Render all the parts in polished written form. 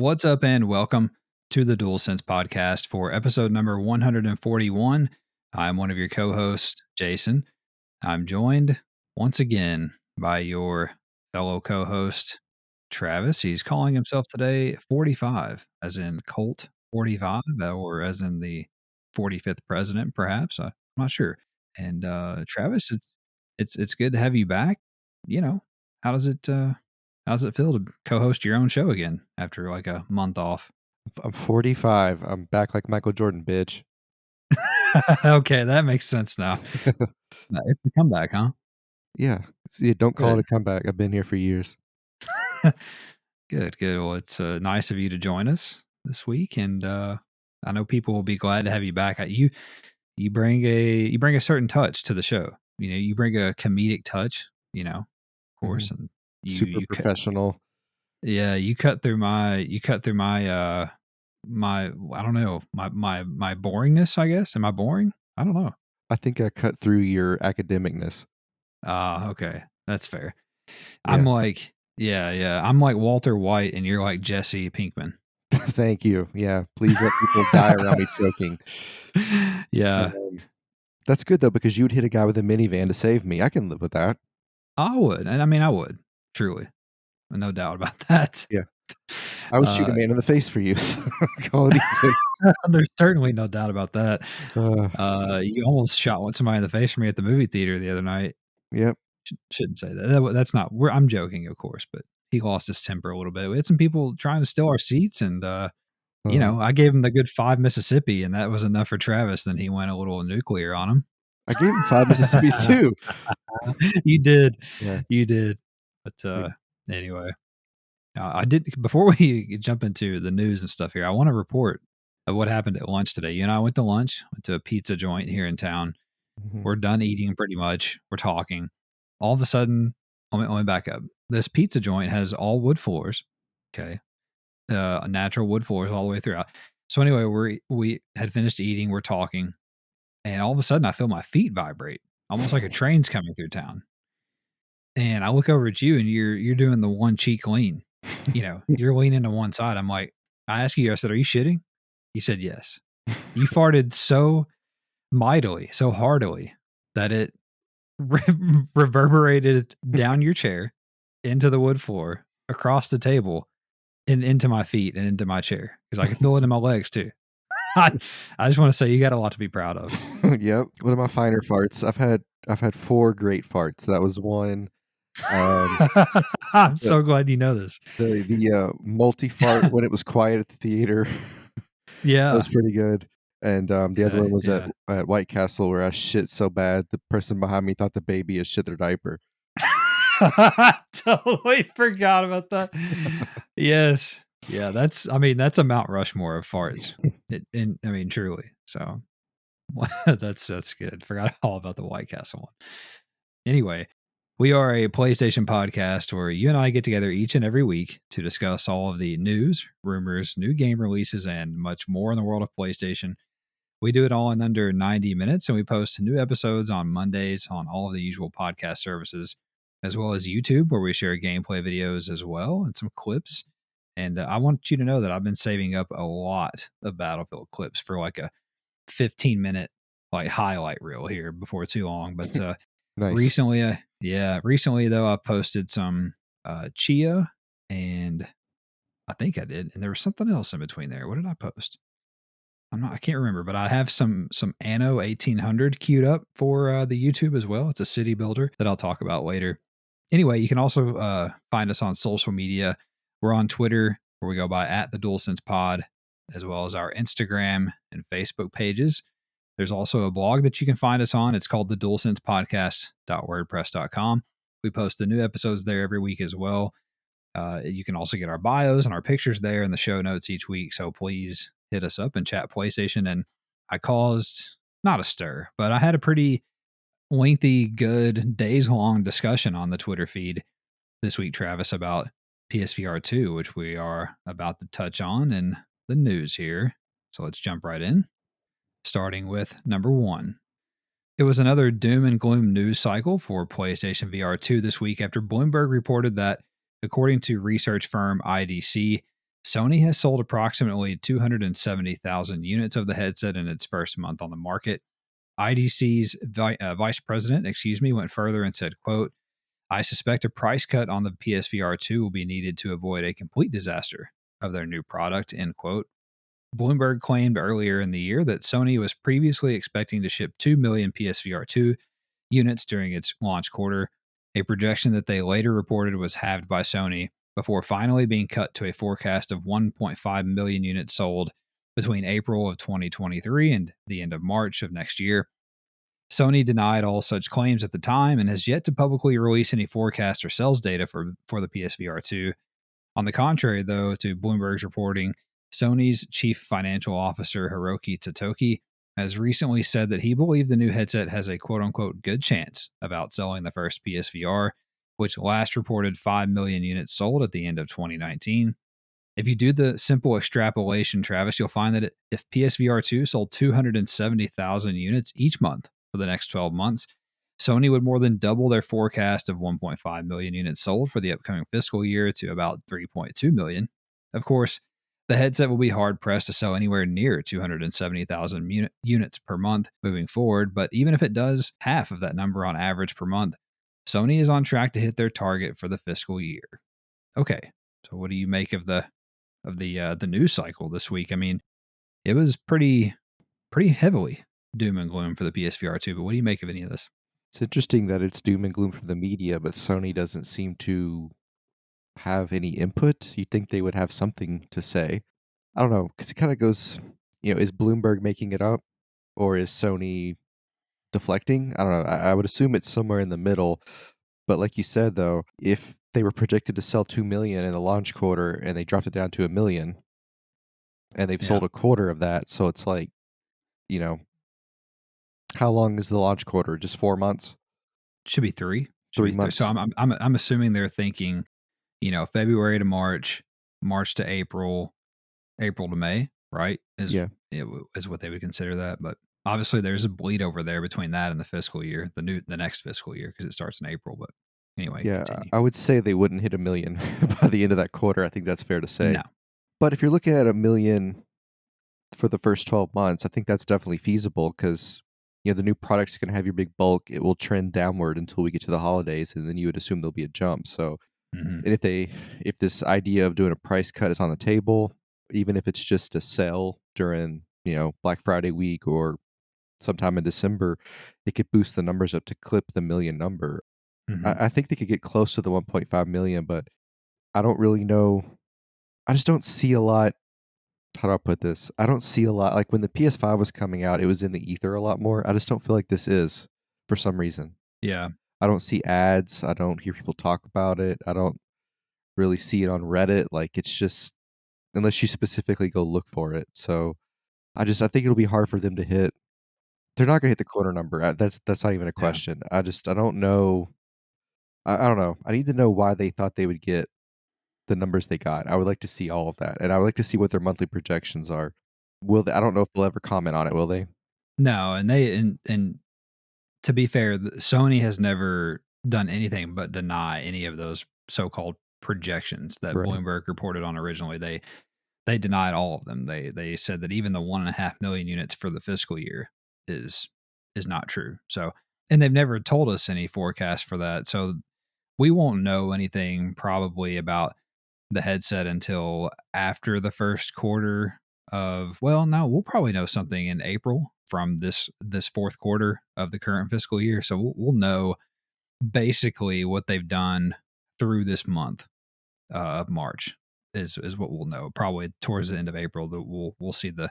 What's up, and welcome to the DualSense podcast for episode number 141. I'm one of your co hosts, Jason. I'm joined once again by your fellow co host, Travis. He's calling himself today 45, as in Colt 45, or as in the 45th president, perhaps. I'm not sure. And Travis, it's good to have you back. You know, how does it how's it feel to co-host your own show again after like a month off? I'm 45. I'm back like Michael Jordan, bitch. Okay, that makes sense now. It's a comeback, huh? Yeah. Don't call it Good. a comeback. I've been here for years. Good, good. Well, it's nice of you to join us this week, and I know people will be glad to have you back. You bring a certain touch to the show. You know, you bring a comedic touch. Of course, Mhm. and you Super you cut, professional. yeah, you cut through my I don't know, my boringness, I guess. Am I boring? I don't know. I think I cut through your academicness. Ah, okay. That's fair. I'm Yeah. like, yeah. I'm like Walter White and you're like Jesse Pinkman. Thank you. Yeah. Please let people die around me choking. Yeah, Um, that's good though, because you'd hit a guy with a minivan to save me. I can live with that. I would. And I mean, I would. Truly. No doubt about that. Yeah. I would shoot a Uh, man in the face for you. So call it even. there's certainly no doubt about that. Uh, You almost shot somebody in the face for me at the movie theater the other night. yep. Shouldn't say that. That's not. I'm joking, of course, but he lost his temper a little bit. We had some people trying to steal our seats, and Uh-huh. I gave him the good 5 Mississippi, and that was enough for Travis. Then he went a little nuclear on him. I gave him 5 Mississippis too. You did, Yeah. you did. But Yeah. anyway, I did before we jump into the news and stuff here. I want to report of what happened at lunch today. You and I went to lunch, went to a pizza joint here in town. Mhm. We're done eating pretty much. We're talking. All of a sudden, let me back up. This pizza joint has all wood floors. Okay, natural wood floors all the way throughout. So anyway, we had finished eating. We're talking, and all of a sudden, I feel my feet vibrate, almost like a train's coming through town. And I look over at you, and you're doing the one cheek lean. You're leaning to one side. I'm like, I asked you, I said, "Are you shitting?" You said, "Yes." You farted so mightily, so heartily that it reverberated down your chair, into the wood floor, across the table, and into my feet and into my chair because I could feel it in my legs too. I, I just want to say you got a lot to be proud of. Yep, one of my finer farts. I've had 4 great farts. That was one. Um, I'm the so glad you know this. multi-fart when it was quiet at the theater. That was Yeah. pretty good. And, the other one Okay. was at Yeah. at White Castle where I shit so bad, the person behind me thought the baby had shit their diaper. I totally forgot about that. Yes. Yeah. I mean, that's a Mount Rushmore of farts. I mean, truly. So that's good. Forgot all about the White Castle one. Anyway, we are a PlayStation podcast where you and I get together each and every week to discuss all of the news, rumors, new game releases, and much more in the world of PlayStation. We do it all in under 90 minutes, and we post new episodes on Mondays on all of the usual podcast services, as well as YouTube, where we share gameplay videos as well and some clips. And I want you to know that I've been saving up a lot of Battlefield clips for like a 15-minute like highlight reel here before too long. But Nice. recently though, I posted some Chia, and I think I did, and there was something else in between there. What did I post? I can't remember, but I have some Anno 1800 queued up for the YouTube as well. It's a city builder that I'll talk about later. Anyway, you can also find us on social media. We're on Twitter, where we go by at the DualSense Pod, as well as our Instagram and Facebook pages. There's also a blog that you can find us on. It's called the DualSensePodcast.wordpress.com. We post the new episodes there every week as well. You can also get our bios and our pictures there in the show notes each week. So please hit us up and chat PlayStation. And I caused not a stir, but I had a pretty lengthy, good, days long discussion on the Twitter feed this week, Travis, about PSVR2, which we are about to touch on in the news here. So let's jump right in, starting with number one. It was another doom and gloom news cycle for PlayStation VR2 this week after Bloomberg reported that, according to research firm IDC, Sony has sold approximately 270,000 units of the headset in its first month on the market. IDC's vice president, went further and said, quote, I suspect a price cut on the PSVR2 will be needed to avoid a complete disaster of their new product, end quote. Bloomberg claimed earlier in the year that Sony was previously expecting to ship 2 million PSVR2 units during its launch quarter, a projection that they later reported was halved by Sony before finally being cut to a forecast of 1.5 million units sold between April of 2023 and the end of March of next year. Sony denied all such claims at the time and has yet to publicly release any forecast or sales data for the PSVR2. On the contrary, though, to Bloomberg's reporting, Sony's chief financial officer, Hiroki Totoki, has recently said that he believed the new headset has a quote unquote good chance of outselling the first PSVR, which last reported 5 million units sold at the end of 2019. If you do the simple extrapolation, Travis, you'll find that if PSVR 2 sold 270,000 units each month for the next 12 months, Sony would more than double their forecast of 1.5 million units sold for the upcoming fiscal year to about 3.2 million. Of course, the headset will be hard pressed to sell anywhere near 270,000 units per month moving forward, but even if it does half of that number on average per month, Sony is on track to hit their target for the fiscal year. Okay, so what do you make of the news cycle this week? I mean, it was pretty heavily doom and gloom for the PSVR 2, but what do you make of any of this? It's interesting that it's doom and gloom from the media, but Sony doesn't seem to have any input. You'd think they would have something to say. I don't know, because it kind of goes, is Bloomberg making it up or is Sony deflecting? I don't know. I would assume it's somewhere in the middle. But like you said, though, if they were projected to sell 2 million in the launch quarter and they dropped it down to 1 million and they've sold Yeah, a quarter of that, so it's like, you know, how long is the launch quarter? Just 4 months? should be three. Should 3 be three. So months? I'm assuming they're thinking, February to March, March to April, April to May, right? Yeah. Is what they would consider that. But obviously, there's a bleed over there between that and the fiscal year, the next fiscal year, because it starts in April. But anyway, Yeah, continue. I would say they wouldn't hit 1 million by the end of that quarter. I think that's fair to say. No, But if you're looking at 1 million for the first 12 months, I think that's definitely feasible because the new product's going to have your big bulk. It will trend downward until we get to the holidays, and then you would assume there'll be a jump. So, hmm and if this idea of doing a price cut is on the table, even if it's just a sale during Black Friday week or sometime in December, it could boost the numbers up to clip the million number. hmm I think they could get close to the 1.5 million, but I don't really know. I just don't see a lot. How do I put this? I don't see a lot. Like when the PS5 was coming out, it was in the ether a lot more. I just don't feel like this is for some reason. yeah, I don't see ads. I don't hear people talk about it. I don't really see it on Reddit. Like it's just, unless you specifically go look for it. So I think it'll be hard for them to hit. They're not gonna hit the quarter number. That's not even a yeah. question. I don't know. I don't know. I need to know why they thought they would get the numbers they got. I would like to see all of that, and I would like to see what their monthly projections are. Will they? I don't know if they'll ever comment on it. Will they? No, and to be fair, Sony has never done anything but deny any of those so-called projections that Right. Bloomberg reported on originally. They denied all of them. They said that even the 1.5 million units for the fiscal year is not true. So, and they've never told us any forecast for that. So we won't know anything probably about the headset until after the first quarter of, well, no, we'll probably know something in April from this fourth quarter of the current fiscal year. So we'll know basically what they've done through this month of March is what we'll know. Probably towards the end of April that we'll see the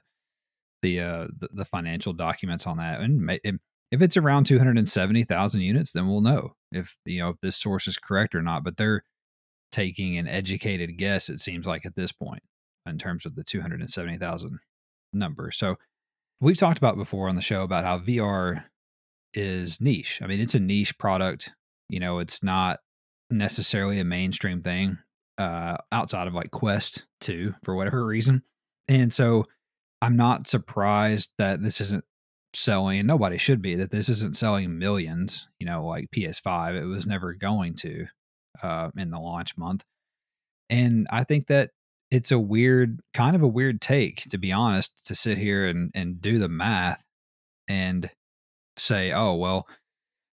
financial documents on that, and if it's around 270,000 units, then we'll know if this source is correct or not. But they're taking an educated guess, it seems like, at this point, in terms of the 270,000 number. So we've talked about before on the show about how VR is niche. I mean, it's a niche product. It's not necessarily a mainstream thing outside of like Quest 2 for whatever reason. And so I'm not surprised that this isn't selling, and nobody should be, that this isn't selling millions, like PS5. It was never going to in the launch month. And I think that it's a weird, kind of a weird take, to be honest, to sit here and do the math and say, oh, well,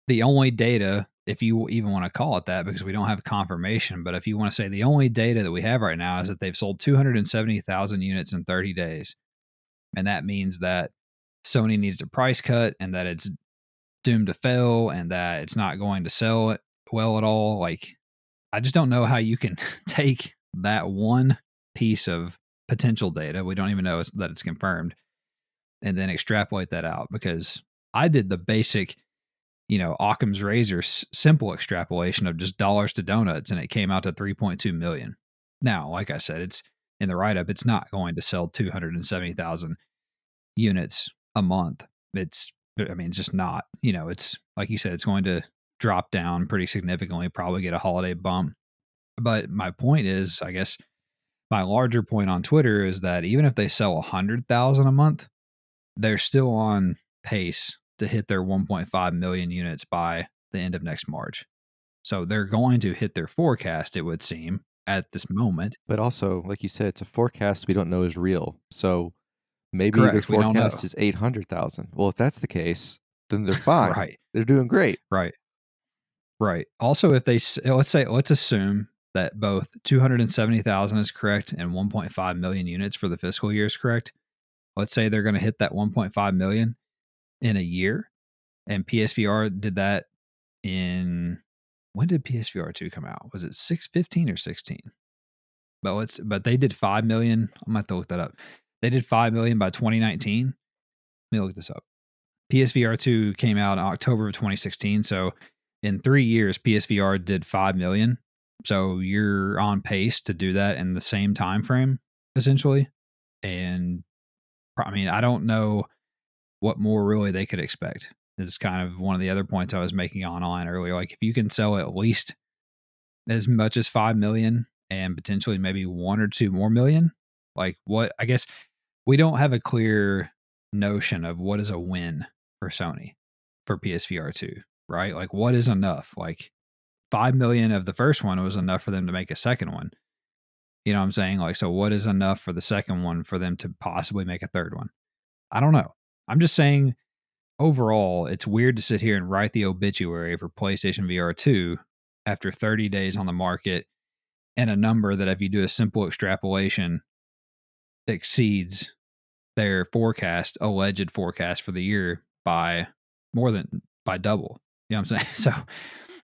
the only data, if you even want to call it that, because we don't have confirmation, but if you want to say the only data that we have right now is that they've sold 270,000 units in 30 days. And that means that Sony needs a price cut and that it's doomed to fail and that it's not going to sell it well at all. Like, I just don't know how you can take that one piece of potential data. We don't even know that it's confirmed, and then extrapolate that out, because I did the basic, Occam's razor simple extrapolation of just dollars to donuts, and it came out to 3.2 million. Now, like I said, it's in the write up, it's not going to sell 270,000 units a month. It's just not, it's like you said, it's going to drop down pretty significantly, probably get a holiday bump. But my point is, I guess my larger point on Twitter is that even if they sell 100,000 a month, they're still on pace to hit their 1.5 million units by the end of next March. So they're going to hit their forecast, it would seem, at this moment. But also, like you said, it's a forecast we don't know is real. So maybe their Correct. We don't forecast know. is 800,000. Well, if that's the case, then they're fine. Right. They're doing great. Right. Right. Also, if they let's assume that both 270,000 is correct and 1.5 million units for the fiscal year is correct. Let's say they're going to hit that 1.5 million in a year, and PSVR did that in, when did PSVR 2 come out? Was it 615 or 16? But they did 5 million. I'm going to have to look that up. They did 5 million by 2019. Let me look this up. PSVR 2 came out in October of 2016. So in 3 years, PSVR did 5 million. So you're on pace to do that in the same time frame, essentially. And I don't know what more really they could expect. Is kind of one of the other points I was making online earlier. Like, if you can sell at least as much as 5 million and potentially maybe 1 or 2 more million, like, what, I guess we don't have a clear notion of what is a win for Sony for PSVR 2, right? Like, what is enough? Like, 5 million of the first one was enough for them to make a second one. You know what I'm saying? Like, so what is enough for the second one for them to possibly make a third one? I don't know. I'm just saying, overall, it's weird to sit here and write the obituary for PlayStation VR2 after 30 days on the market, and a number that, if you do a simple extrapolation, exceeds their forecast, alleged forecast for the year, by double. You know what I'm saying? So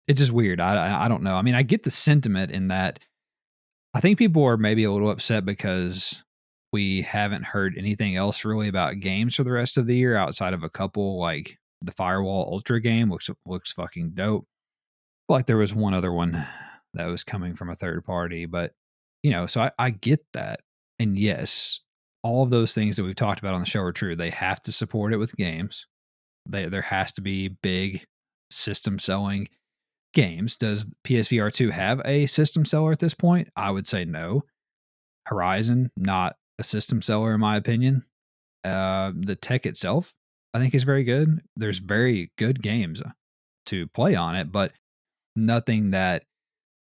it's just weird. I don't know. I get the sentiment in that. I think people are maybe a little upset because we haven't heard anything else really about games for the rest of the year outside of a couple, like the Firewall Ultra game, which looks fucking dope. Like, there was one other one that was coming from a third party, but so I get that. And yes, all of those things that we've talked about on the show are true. They have to support it with games. There has to be big system selling games. Does PSVR 2 have a system seller at this point? I would say no. Horizon, not a system seller in my opinion. The tech itself, I think, is very good. There's very good games to play on it, but nothing that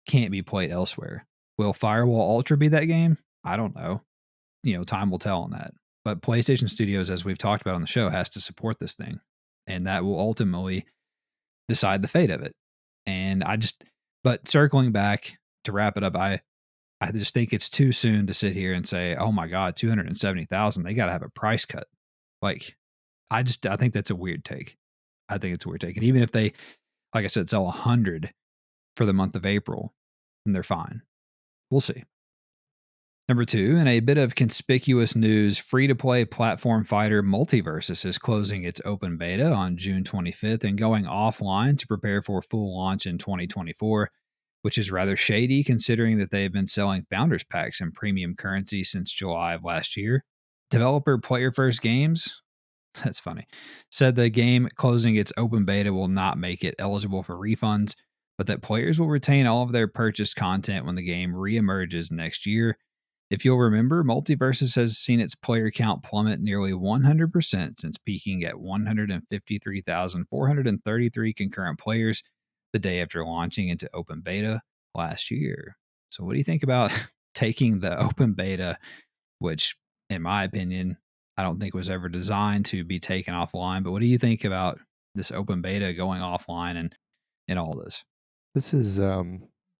can't be played elsewhere. Will Firewall Ultra be that game? I don't know. Time will tell on that. But PlayStation Studios, as we've talked about on the show, has to support this thing, and that will ultimately decide the fate of it. And but circling back to wrap it up, I just think it's too soon to sit here and say, oh my God, 270,000, they got to have a price cut. Like, I think that's a weird take. I think it's a weird take. And even if they, like I said, sell 100 for the month of April, then they're fine. We'll see. Number 2, in a bit of conspicuous news, free-to-play platform fighter MultiVersus is closing its open beta on June 25th and going offline to prepare for full launch in 2024, which is rather shady considering that they've been selling founders packs and premium currency since July of last year. Developer Player First Games, that's funny, said the game closing its open beta will not make it eligible for refunds, but that players will retain all of their purchased content when the game reemerges next year. If you'll remember, MultiVersus has seen its player count plummet nearly 100% since peaking at 153,433 concurrent players the day after launching into open beta last year. So what do you think about taking the open beta, which in my opinion, I don't think was ever designed to be taken offline. But what do you think about this open beta going offline and all this? This is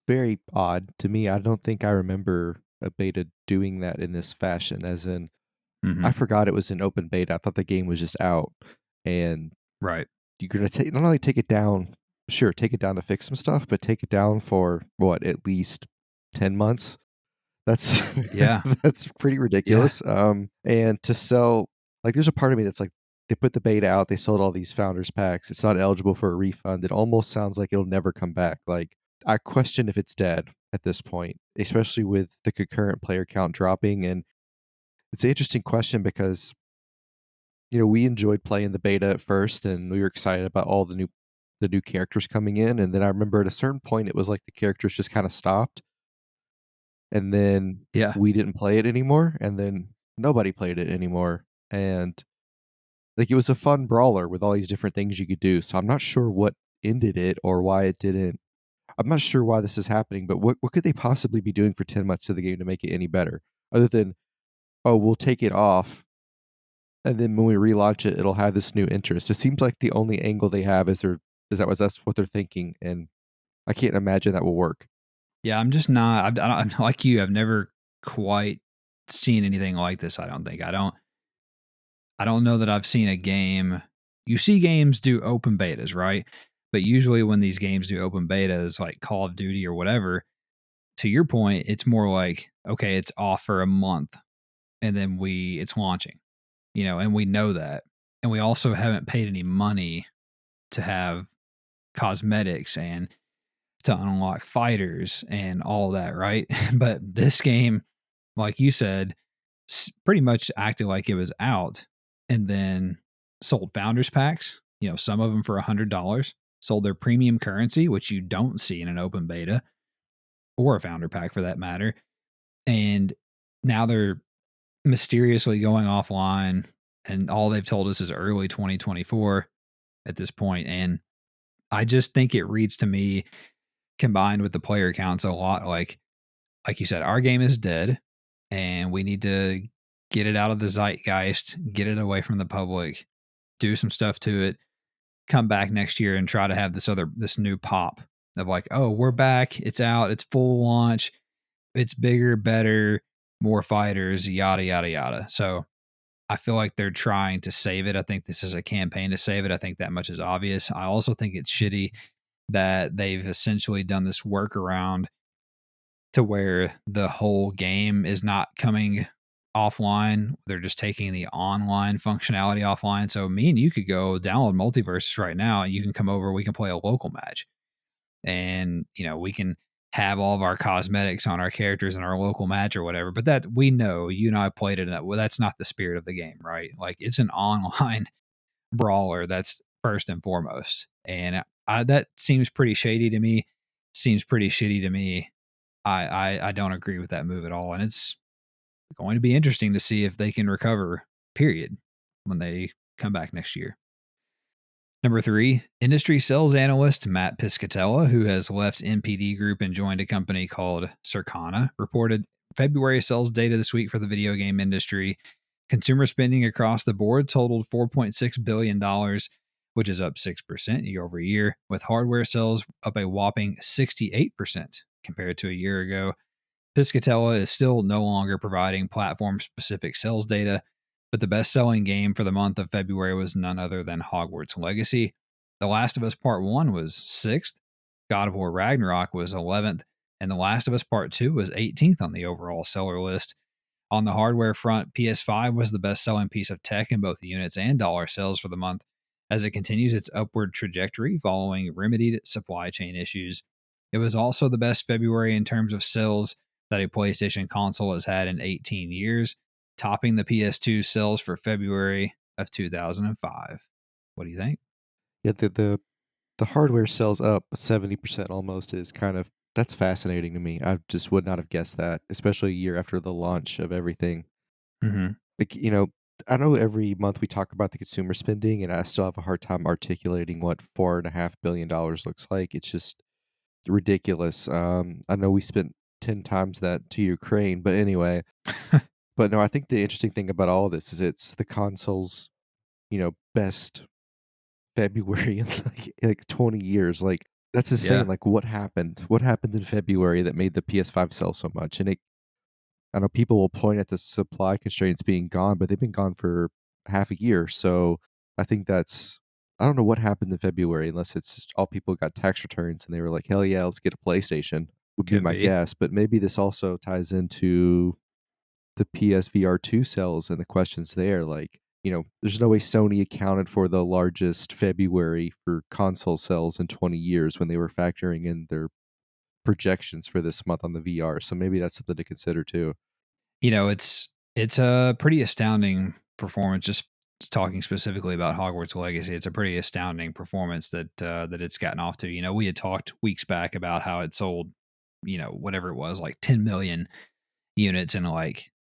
very odd to me. I don't think I remember a beta doing that in this fashion. As in, I Hmm. forgot it was an open beta. I thought the game was just out, and Right. you're gonna take not only take it down, sure, take it down to fix some stuff, but take it down for what, at least 10 months. That's Yeah. that's pretty Yeah. ridiculous. And to sell, like, there's a part of me that's like, they put the beta out, they sold all these founders packs. It's not eligible for a refund. It almost sounds like it'll never come back. Like, I question if it's dead at this point, especially with the concurrent player count dropping. And it's an interesting question because we enjoyed playing the beta at first, and we were excited about all the new characters coming in. And then I remember at a certain point, it was like the characters just kind of stopped, and then Yeah. we didn't play it anymore, and then nobody played it anymore. And like, it was a fun brawler with all these different things you could do. So I'm not sure what ended it or why it didn't. I'm not sure why this is happening, but what could they possibly be doing for 10 months to the game to make it any better? Other than, oh, we'll take it off, and then when we relaunch it, it'll have this new interest. It seems like the only angle they have is that's what they're thinking, and I can't imagine that will work. Yeah. I'm just not, I'm like you. I've never quite seen anything like this. I don't think. I don't know that I've seen a game. You see games do open betas, right? But usually when these games do open betas, like Call of Duty or whatever, to your point, it's more like, okay, it's off for a month and then it's launching, and we know that. And we also haven't paid any money to have cosmetics and to unlock fighters and all that, right? But this game, like you said, pretty much acted like it was out and then sold founders packs, some of them for $100, sold their premium currency, which you don't see in an open beta or a founder pack for that matter. And now they're mysteriously going offline, and all they've told us is early 2024 at this point. And I just think it reads to me, combined with the player counts, a lot like you said, our game is dead and we need to get it out of the zeitgeist, get it away from the public, do some stuff to it, come back next year and try to have this new pop of like, oh, we're back, it's out, it's full launch, it's bigger, better, more fighters, yada yada yada. So I feel like they're trying to save it. I think this is a campaign to save it. I think that much is obvious. I also think it's shitty that they've essentially done this workaround to where the whole game is not coming offline. They're just taking the online functionality offline. So me and you could go download MultiVersus right now and you can come over, we can play a local match. And, we can have all of our cosmetics on our characters in our local match or whatever. But that we know, you and I played it. Well, that's not the spirit of the game, right? Like it's an online brawler. That's first and foremost. And that seems pretty shady to me. Seems pretty shitty to me. I don't agree with that move at all. And it's going to be interesting to see if they can recover, period, when they come back next year. Number three, industry sales analyst Matt Piscatella, who has left NPD Group and joined a company called Circana, reported February sales data this week for the video game industry. Consumer spending across the board totaled $4.6 billion, which is up 6% year over year, with hardware sales up a whopping 68% compared to a year ago. Piscatella is still no longer providing platform specific sales data, but the best selling game for the month of February was none other than Hogwarts Legacy. The Last of Us Part 1 was 6th, God of War Ragnarok was 11th, and The Last of Us Part 2 was 18th on the overall seller list. On the hardware front, PS5 was the best selling piece of tech in both units and dollar sales for the month as it continues its upward trajectory following remedied supply chain issues. It was also the best February in terms of sales that a PlayStation console has had in 18 years, topping the PS2 sales for February of 2005. What do you think? Yeah, the hardware sells up 70% almost is kind of, that's fascinating to me. I just would not have guessed that, especially a year after the launch of everything. Mm-hmm. Like, I know every month we talk about the consumer spending, and I still have a hard time articulating what $4.5 billion looks like. It's just ridiculous. I know we spent 10 times that to Ukraine. But anyway, but no, I think the interesting thing about all this is it's the console's, best February in like 20 years. Like that's insane. Yeah, Like what happened? What happened in February that made the PS5 sell so much? And I know people will point at the supply constraints being gone, but they've been gone for half a year. So I think I don't know what happened in February unless it's just all people got tax returns and they were like, hell yeah, let's get a PlayStation, would be could my be. guess. But maybe this also ties into the PSVR2 sales and the questions there. Like, there's no way Sony accounted for the largest February for console sales in 20 years when they were factoring in their projections for this month on the VR. So maybe that's something to consider too. It's a pretty astounding performance. Just talking specifically about Hogwarts Legacy, it's a pretty astounding performance that it's gotten off to. We had talked weeks back about how it sold, whatever it was, like 10 million units in like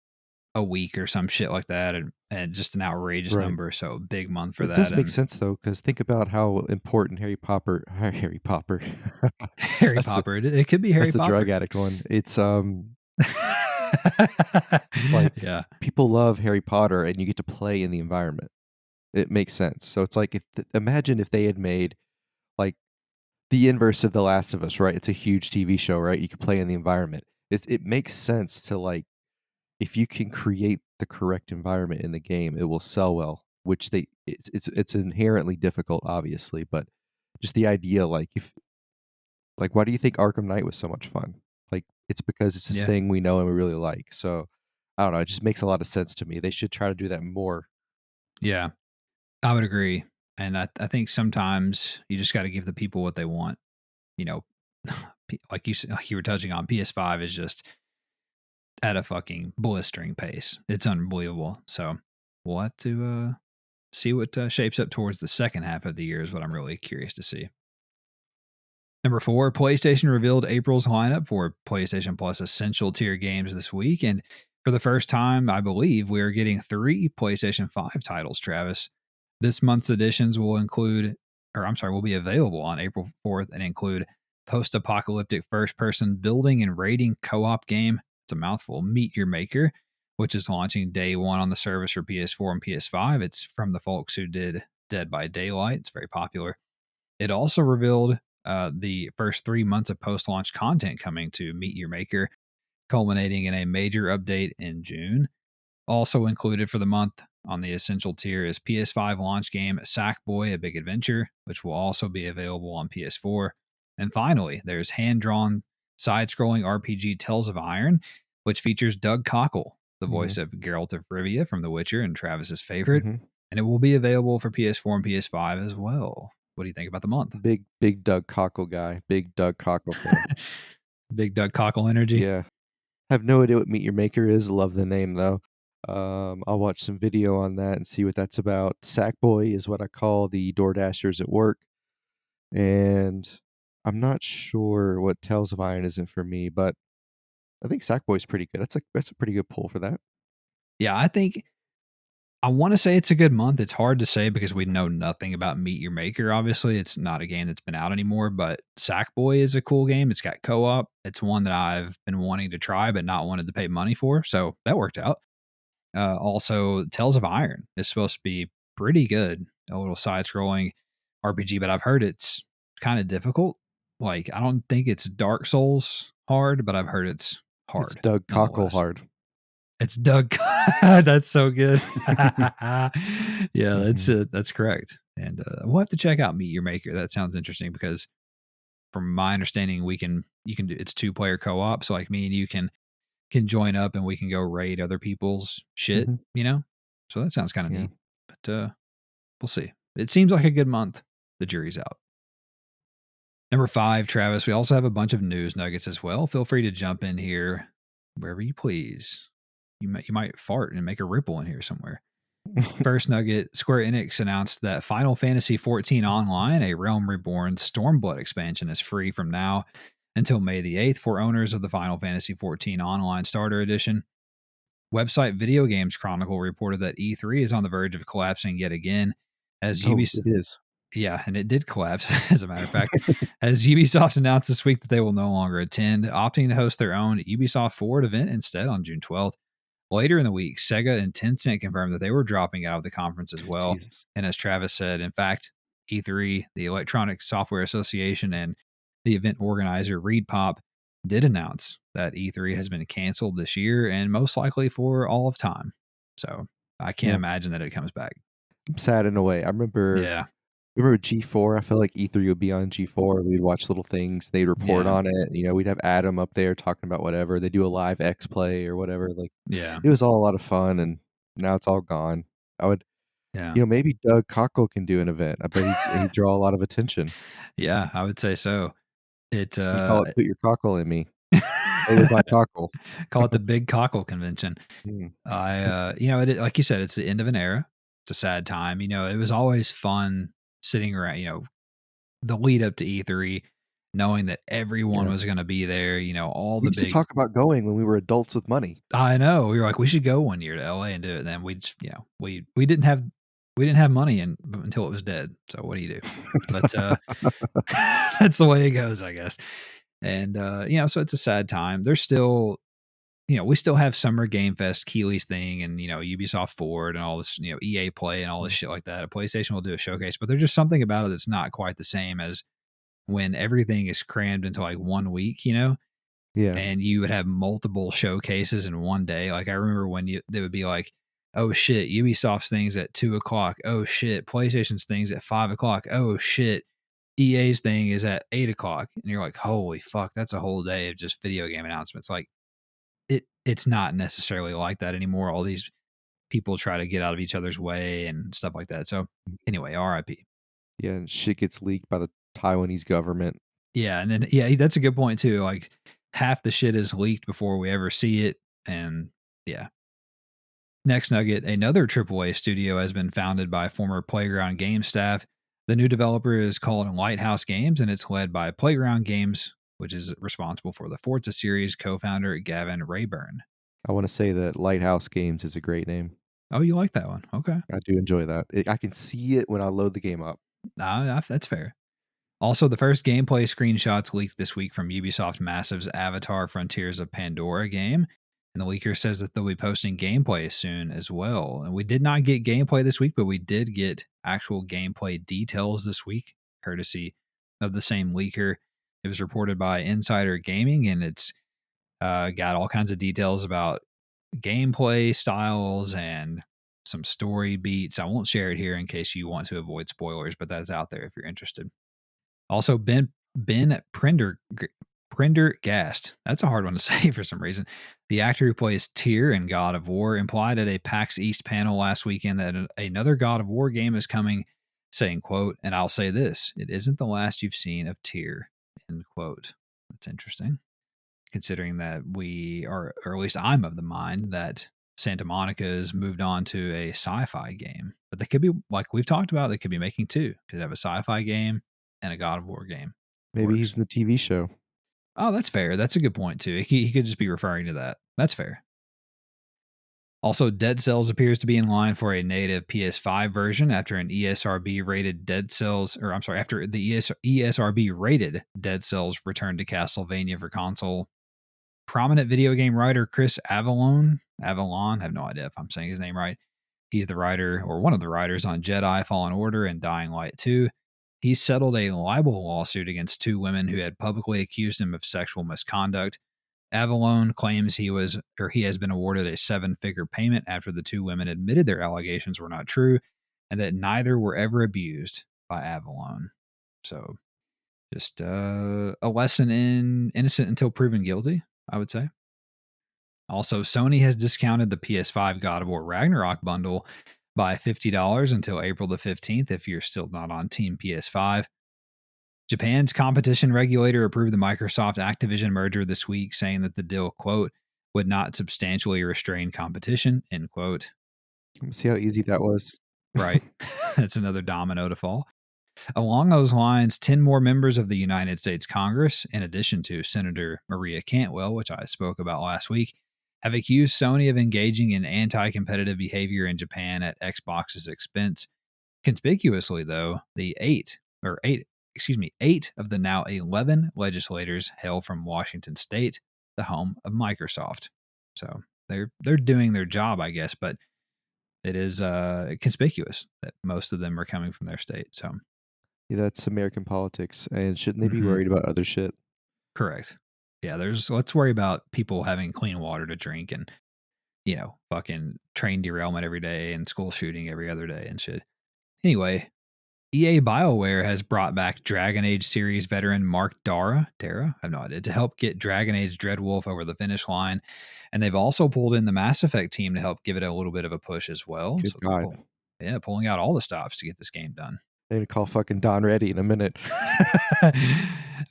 a week or some shit like that, and just an outrageous Right. number. So big month for It that. does make And sense though, because think about how important Harry Popper. Harry that's the Popper, it could be that's Harry the drug Popper. addict one. It's like Yeah, people love Harry Potter, and you get to play in the environment. It makes sense. So it's like imagine if they had made like the inverse of The Last of Us, right? It's a huge TV show, right? You can play in the environment. It makes sense to like if you can create the correct environment in the game, it will sell well. Which it's inherently difficult, obviously, but just the idea, like if like why do you think Arkham Knight was so much fun? Like it's because it's this yeah, thing we know and we really like. So I don't know. It just makes a lot of sense to me. They should try to do that more. yeah. I would agree, and I think sometimes you just got to give the people what they want. You know, like you were touching on, PS5 is just at a fucking blistering pace. It's unbelievable. So we'll have to see what shapes up towards the second half of the year. Is what I'm really curious to see. Number four, PlayStation revealed April's lineup for PlayStation Plus Essential tier games this week. And for the first time, I believe, we are getting 3 PlayStation 5 titles, Travis. This month's editions will be available on April 4th and include post apocalyptic first person building and raiding co op game. It's a mouthful, Meet Your Maker, which is launching day one on the service for PS4 and PS5. It's from the folks who did Dead by Daylight. It's very popular. It also revealed the first 3 months of post launch content coming to Meet Your Maker, culminating in a major update in June. Also included for the month on the Essential tier is PS5 launch game Sackboy: A Big Adventure, which will also be available on PS4. And finally, there's hand drawn side scrolling RPG Tales of Iron, which features Doug Cockle, the Hmm. voice of Geralt of Rivia from The Witcher and Travis's favorite. Hmm. And it will be available for PS4 and PS5 as well. What do you think about the month? Big Doug Cockle guy. Big Doug Cockle fan. Big Doug Cockle energy. Yeah. Have no idea what Meet Your Maker is. Love the name though. I'll watch some video on that and see what that's about. Sackboy is what I call the Door Dashers at work, and I'm not sure what Tales of Iron isn't for me, but I think Sackboy's pretty good. That's a pretty good pull for that. Yeah, I want to say it's a good month. It's hard to say because we know nothing about Meet Your Maker. Obviously, it's not a game that's been out anymore, but Sackboy is a cool game. It's got co op. It's one that I've been wanting to try, but not wanted to pay money for. So that worked out. Also, Tales of Iron is supposed to be pretty good. A little side scrolling RPG, but I've heard it's kind of difficult. Like, I don't think it's Dark Souls hard, but I've heard it's It's hard Doug Cockle nonetheless. hard. It's Doug. That's so good. Yeah, Hmm. that's correct. And we'll have to check out Meet Your Maker. That sounds interesting because, from my understanding, you can do it's 2 player co op. So like me and you can join up and we can go raid other people's shit. Hmm. So that sounds kind of Yeah. neat. But we'll see. It seems like a good month. The jury's out. Number five, Travis. We also have a bunch of news nuggets as well. Feel free to jump in here wherever you please. You might fart and make a ripple in here somewhere. First nugget, Square Enix announced that Final Fantasy XIV Online, a Realm Reborn Stormblood expansion, is free from now until May the 8th for owners of the Final Fantasy XIV Online Starter Edition. Website Video Games Chronicle reported that E3 is on the verge of collapsing yet again as Oh, Ubisoft. it is. Yeah, and it did collapse, as a matter of fact, as Ubisoft announced this week that they will no longer attend, opting to host their own Ubisoft Forward event instead on June 12th. Later in the week, Sega and Tencent confirmed that they were dropping out of the conference as well. Jesus. And as Travis said, in fact, E3, the Electronic Software Association, and the event organizer, Reed Pop, did announce that E3 has been canceled this year and most likely for all of time. So I can't Yeah, imagine that it comes back. I'm sad in a way. Yeah. Remember G4? I feel like E3 would be on G4. We'd watch little things. They'd report Yeah. on it. We'd have Adam up there talking about whatever. They do a live X play or whatever. Like Yeah. it was all a lot of fun, and now it's all gone. I would, Yeah. maybe Doug Cockle can do an event. I bet he'd draw a lot of attention. Yeah, I would say so. It, We call it "Put Your Cockle in Me." Play with my cockle. call it the Big Cockle Convention. Mm, Like you said, it's the end of an era. It's a sad time. It was always fun sitting around, the lead up to E3, knowing that everyone yeah. was going to be there, all We the used to big, talk about going when we were adults with money. I know. We were like, we should go one year to LA and do it. And then we just, we didn't have money until it was dead. So what do you do? But, that's the way it goes, I guess. And, so it's a sad time. There's still, we still have Summer Game Fest, Keeley's thing, and, Ubisoft Forward and all this, EA Play and all this Mm, shit like that. PlayStation will do a showcase, but there's just something about it that's not quite the same as when everything is crammed into like 1 week, yeah. and you would have multiple showcases in one day. Like I remember when they would be like, oh shit, Ubisoft's things at 2 o'clock. Oh shit, PlayStation's things at 5 o'clock. Oh shit, EA's thing is at 8 o'clock. And you're like, holy fuck, that's a whole day of just video game announcements. Like it's not necessarily like that anymore. All these people try to get out of each other's way and stuff like that. So anyway, RIP. Yeah, and shit gets leaked by the Taiwanese government. Yeah, and then yeah, that's a good point too. Like half the shit is leaked before we ever see it. And yeah. Next nugget, another AAA studio has been founded by former Playground Games staff. The new developer is called Lighthouse Games, and it's led by Playground Games, which is responsible for the Forza series co-founder Gavin Rayburn. I wanna say that Lighthouse Games is a great name. Oh, you like that one? Okay. I do enjoy that. I can see it when I load the game up. That's fair. Also, the first gameplay screenshots leaked this week from Ubisoft Massive's Avatar Frontiers of Pandora game. And the leaker says that they'll be posting gameplay soon as well. And we did not get gameplay this week, but we did get actual gameplay details this week, courtesy of the same leaker. It was reported by Insider Gaming, and it's got all kinds of details about gameplay styles and some story beats. I won't share it here in case you want to avoid spoilers, but that's out there if you're interested. Also, Ben Prendergast. That's a hard one to say for some reason. The actor who plays Tyr in God of War implied at a PAX East panel last weekend that another God of War game is coming, saying, quote, and I'll say this, it isn't the last you've seen of Tyr, end quote. That's interesting, considering that we are, or at least I'm of the mind that Santa Monica has moved on to a sci-fi game. But they could be, like we've talked about, they could be making two. Could have a sci-fi game and a God of War game. Maybe Works. he's in the TV show. Oh, that's fair. That's a good point too. He could just be referring to that. That's fair. Also, Dead Cells appears to be in line for a native PS5 version after an ESRB rated Dead Cells, or I'm sorry, after the ESRB rated Dead Cells returned to Castlevania for console. Prominent video game writer Chris Avalon, I have no idea if I'm saying his name right. He's the writer, or one of the writers, on Jedi Fallen Order and Dying Light 2. He settled a libel lawsuit against two women who had publicly accused him of sexual misconduct. Avalon claims he has been awarded a seven-figure payment after the two women admitted their allegations were not true and that neither were ever abused by Avalon. So, just a lesson in innocent until proven guilty, I would say. Also, Sony has discounted the PS5 God of War Ragnarok bundle by $50 until April the 15th if you're still not on Team PS5. Japan's competition regulator approved the Microsoft Activision merger this week, saying that the deal, quote, would not substantially restrain competition, end quote. See how easy that was? Right. That's another domino to fall. Along those lines, 10 more members of the United States Congress, in addition to Senator Maria Cantwell, which I spoke about last week, have accused Sony of engaging in anti competitive behavior in Japan at Xbox's expense. Conspicuously, though, eight of the now 11 legislators hail from Washington State, the home of Microsoft. So they're doing their job, I guess, but it is conspicuous that most of them are coming from their state. So Yeah, that's American politics, and shouldn't they be mhm, worried about other shit? correct. Yeah, let's worry about people having clean water to drink and fucking train derailment every day and school shooting every other day and shit. Anyway, EA BioWare has brought back Dragon Age series veteran Mark Dara, I have no idea, to help get Dragon Age Dreadwolf over the finish line. And they've also pulled in the Mass Effect team to help give it a little bit of a push as well. Good So God. pulling out all the stops to get this game done. They're gonna call fucking Don Reddy in a minute.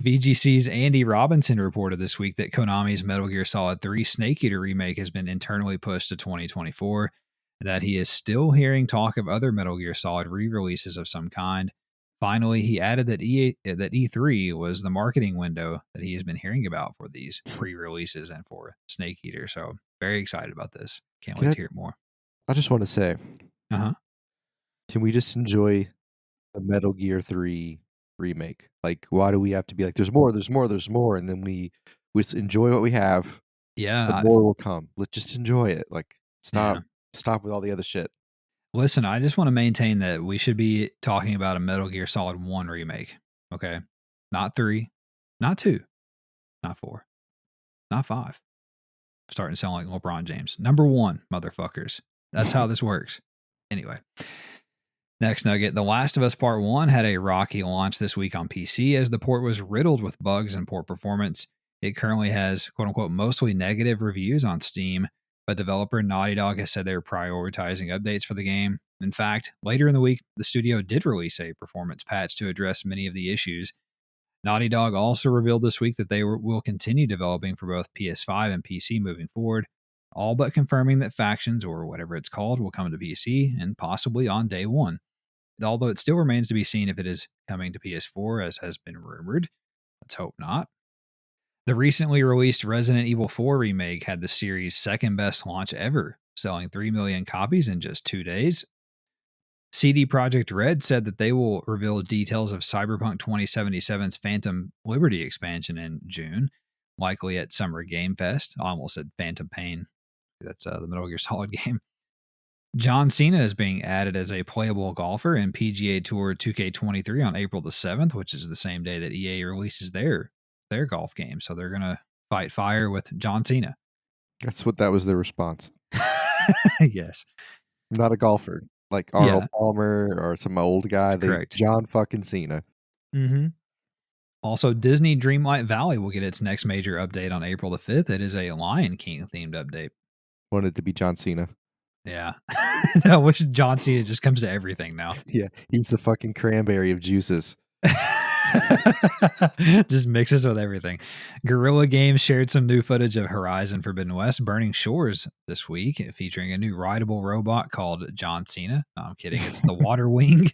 VGC's Andy Robinson reported this week that Konami's Metal Gear Solid 3 Snake Eater remake has been internally pushed to 2024, and that he is still hearing talk of other Metal Gear Solid re-releases of some kind. Finally, he added that E3 was the marketing window that he has been hearing about for these pre-releases and for Snake Eater. So very excited about this. Can't Can wait I to hear more. I just wanna say, Uh-huh. can we just enjoy the Metal Gear 3 remake? Like, why do we have to be like, "There's more, there's more, there's more," and then we just enjoy what we have, but Yeah, more will come. Let's just enjoy it. Like, yeah. stop with all the other shit. Listen, I just want to maintain that we should be talking about a Metal Gear Solid 1 remake. Okay. Not 3, not 2, not 4, not 5. Starting to sound like LeBron James. Number 1, motherfuckers. That's how this works. Anyway, next nugget. The Last of Us Part 1 had a rocky launch this week on PC as the port was riddled with bugs and poor performance. It currently has quote unquote mostly negative reviews on Steam, but developer Naughty Dog has said they're prioritizing updates for the game. In fact, later in the week, the studio did release a performance patch to address many of the issues. Naughty Dog also revealed this week that they will continue developing for both PS5 and PC moving forward, all but confirming that Factions, or whatever it's called, will come to PC and possibly on day one. Although it still remains to be seen if it is coming to PS4, as has been rumored. Let's hope not. The recently released Resident Evil 4 remake had the series' second best launch ever, selling 3 million copies in just 2 days. CD Projekt Red said that they will reveal details of Cyberpunk 2077's Phantom Liberty expansion in June, likely at Summer Game Fest. I almost said Phantom Pain. That's the Metal Gear Solid game. John Cena is being added as a playable golfer in PGA Tour 2K23 on April the 7th, which is the same day that EA releases their golf game. So they're going to fight fire with John Cena. That was their response. Yes. I'm not a golfer. Like Arnold Yeah, Palmer or some old guy, correct. John fucking Cena. Mm-hmm. Also, Disney Dreamlight Valley will get its next major update on April the 5th. It is a Lion King themed update. Wanted to be John Cena. Yeah. I wish John Cena just comes to everything now. Yeah, he's the fucking cranberry of juices. Just mixes with everything. Guerrilla Games shared some new footage of Horizon Forbidden West Burning Shores this week, featuring a new rideable robot called John Cena. No, I'm kidding. It's the Water Wing,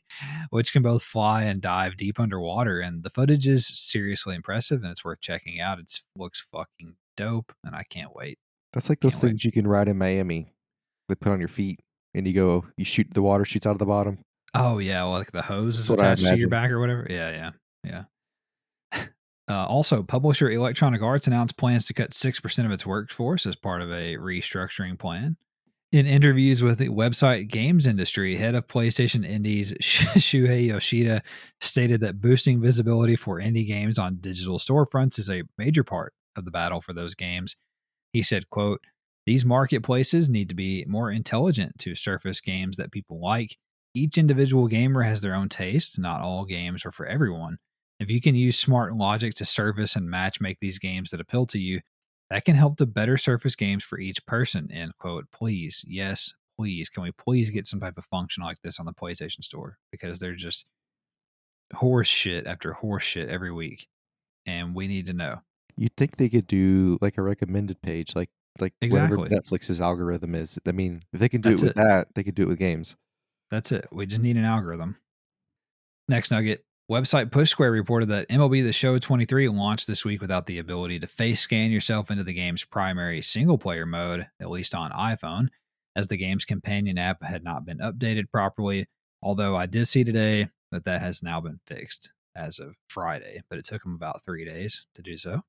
which can both fly and dive deep underwater. And the footage is seriously impressive and it's worth checking out. It looks fucking dope and I can't wait. That's like those Can't wait. things you can ride in Miami. They put on your feet and you shoot, the water shoots out of the bottom. Oh, yeah. Well, like the hose is That's what I attached to your imagine. back or whatever. Yeah. Also, publisher Electronic Arts announced plans to cut 6% of its workforce as part of a restructuring plan. In interviews with the website Games Industry, head of PlayStation Indies Shuhei Yoshida stated that boosting visibility for indie games on digital storefronts is a major part of the battle for those games. He said, quote, "These marketplaces need to be more intelligent to surface games that people like. Each individual gamer has their own taste. Not all games are for everyone. If you can use smart logic to surface and match make these games that appeal to you, that can help to better surface games for each person." End quote. Please, yes, please, can we please get some type of function like this on the PlayStation Store? Because they're just horse shit after horse shit every week. And we need to know. You'd think they could do like a recommended page, like whatever Exactly. Netflix's algorithm is. I mean, if they can do it That's with it. that, they could do it with games. That's it. We just need an algorithm. Next nugget. Website Push Square reported that MLB The Show 23 launched this week without the ability to face scan yourself into the game's primary single player mode, at least on iPhone, as the game's companion app had not been updated properly. Although I did see today that has now been fixed as of Friday, but it took them about 3 days to do so.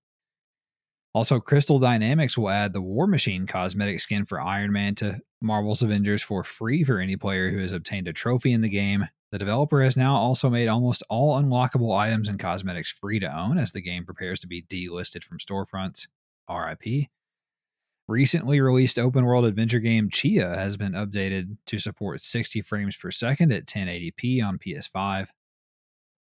Also, Crystal Dynamics will add the War Machine cosmetic skin for Iron Man to Marvel's Avengers for free for any player who has obtained a trophy in the game. The developer has now also made almost all unlockable items and cosmetics free to own as the game prepares to be delisted from storefronts. RIP. Recently released open world adventure game Chia has been updated to support 60 frames per second at 1080p on PS5.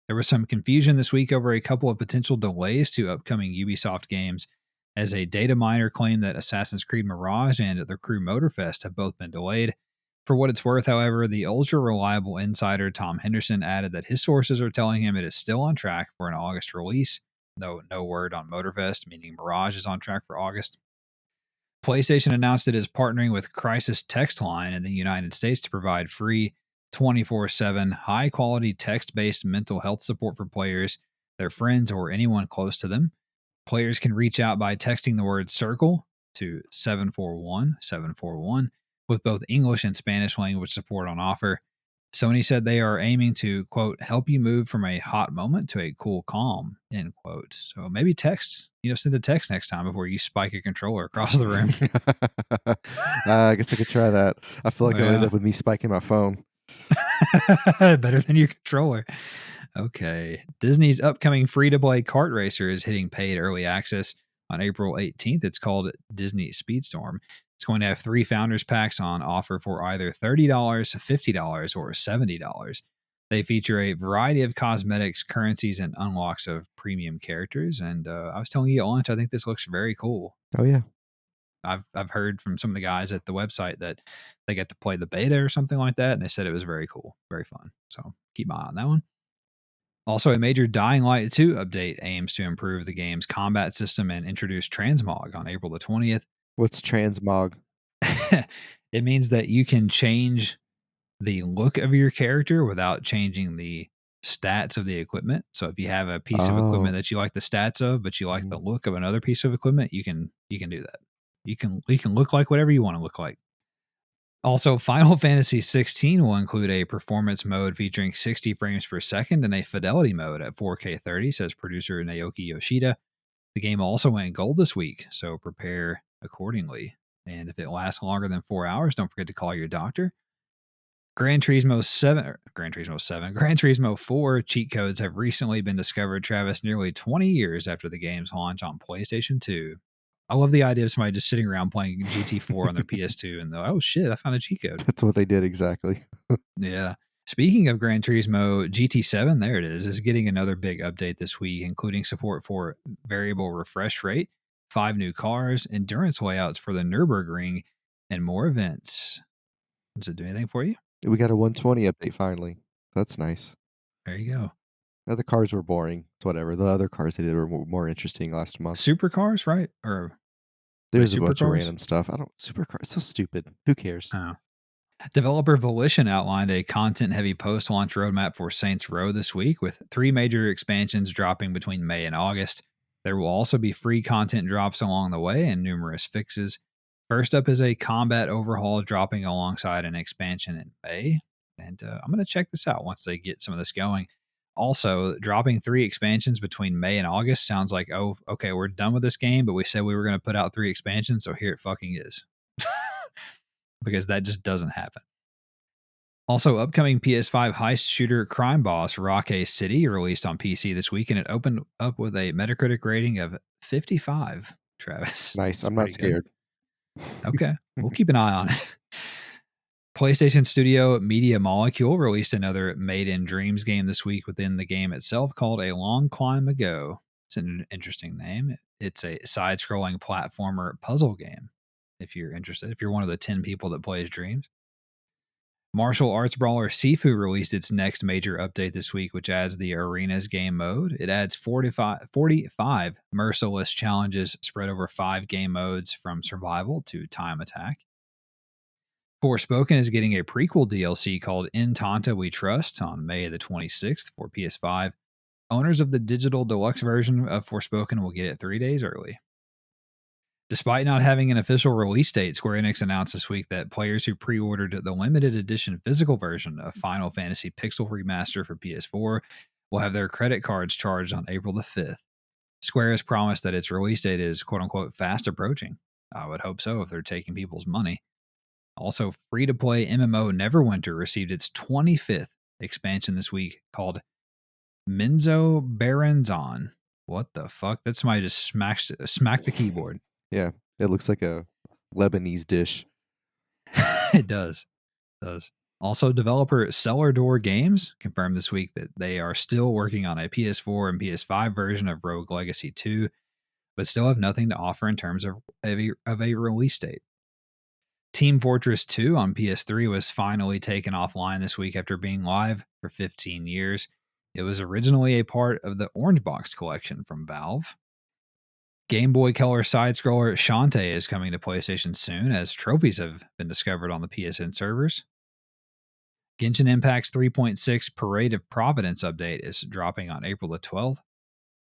There was some confusion this week over a couple of potential delays to upcoming Ubisoft games, as a data miner claimed that Assassin's Creed Mirage and The Crew Motorfest have both been delayed. For what it's worth, however, the ultra reliable insider Tom Henderson added that his sources are telling him it is still on track for an August release, though no word on Motorfest, meaning Mirage is on track for August. PlayStation announced it is partnering with Crisis Text Line in the United States to provide free 24/7 high quality text based mental health support for players, their friends, or anyone close to them. Players can reach out by texting the word circle to 741 with both English and Spanish language support on offer. Sony said they are aiming to, quote, help you move from a hot moment to a cool calm, end quote. So maybe text, send a text next time before you spike a controller across the room. I guess I could try that. I feel like it'll end Yeah. up with me spiking my phone. Better than your controller. Okay. Disney's upcoming free-to-play kart racer is hitting paid early access on April 18th. It's called Disney Speedstorm. It's going to have 3 founders packs on offer for either $30, $50, or $70. They feature a variety of cosmetics, currencies, and unlocks of premium characters. And I was telling you at lunch, I think this looks very cool. Oh, yeah. I've heard from some of the guys at the website that they get to play the beta or something like that, and they said it was very cool, very fun. So keep my eye on that one. Also, a major Dying Light 2 update aims to improve the game's combat system and introduce transmog on April the 20th. What's transmog? It means that you can change the look of your character without changing the stats of the equipment. So if you have a piece of equipment that you like the stats of, but you like the look of another piece of equipment, you can do that. You can look like whatever you want to look like. Also, Final Fantasy 16 will include a performance mode featuring 60 frames per second and a fidelity mode at 4K 30, says producer Naoki Yoshida. The game also went gold this week, so prepare accordingly. And if it lasts longer than 4 hours, don't forget to call your doctor. Gran Turismo 4 cheat codes have recently been discovered, Travis, nearly 20 years after the game's launch on PlayStation 2. I love the idea of somebody just sitting around playing GT4 on their PS2 and oh shit, I found a cheat code. That's what they did exactly. Yeah. Speaking of Gran Turismo, GT7, there it is getting another big update this week, including support for variable refresh rate, 5 new cars, endurance layouts for the Nürburgring, and more events. Does it do anything for you? We got a 120 update finally. That's nice. There you go. The other cars were boring. It's whatever. The other cars they did were more interesting last month. Supercars, right? Or there's a bunch of random stuff. Supercars. It's so stupid. Who cares? Oh. Developer Volition outlined a content-heavy post-launch roadmap for Saints Row this week, with 3 major expansions dropping between May and August. There will also be free content drops along the way and numerous fixes. First up is a combat overhaul dropping alongside an expansion in May. And I'm going to check this out once they get some of this going. Also, dropping 3 expansions between May and August sounds like, oh, okay, we're done with this game, but we said we were going to put out 3 expansions, so here it fucking is. Because that just doesn't happen. Also, upcoming PS5 heist shooter Crime Boss Rockay City released on PC this week, and it opened up with a Metacritic rating of 55, Travis. Nice. I'm not scared. Okay. We'll keep an eye on it. PlayStation Studio Media Molecule released another Made in Dreams game this week within the game itself called A Long Climb Ago. It's an interesting name. It's a side-scrolling platformer puzzle game, if you're interested, if you're one of the 10 people that plays Dreams. Martial arts brawler Sifu released its next major update this week, which adds the Arenas game mode. It adds 45 merciless challenges spread over 5 game modes from survival to time attack. Forspoken is getting a prequel DLC called In Tanta We Trust on May the 26th for PS5. Owners of the digital deluxe version of Forspoken will get it 3 days early. Despite not having an official release date, Square Enix announced this week that players who pre ordered the limited edition physical version of Final Fantasy Pixel Remaster for PS4 will have their credit cards charged on April the 5th. Square has promised that its release date is quote unquote fast approaching. I would hope so if they're taking people's money. Also, free to play MMO Neverwinter received its 25th expansion this week called Minzo Baranzan. What the fuck? That somebody just smacked the keyboard. Yeah, it looks like a Lebanese dish. It does. Also, developer Cellar Door Games confirmed this week that they are still working on a PS4 and PS5 version of Rogue Legacy 2, but still have nothing to offer in terms of a release date. Team Fortress 2 on PS3 was finally taken offline this week after being live for 15 years. It was originally a part of the Orange Box collection from Valve. Game Boy Color side-scroller Shantae is coming to PlayStation soon, as trophies have been discovered on the PSN servers. Genshin Impact's 3.6 Parade of Providence update is dropping on April the 12th.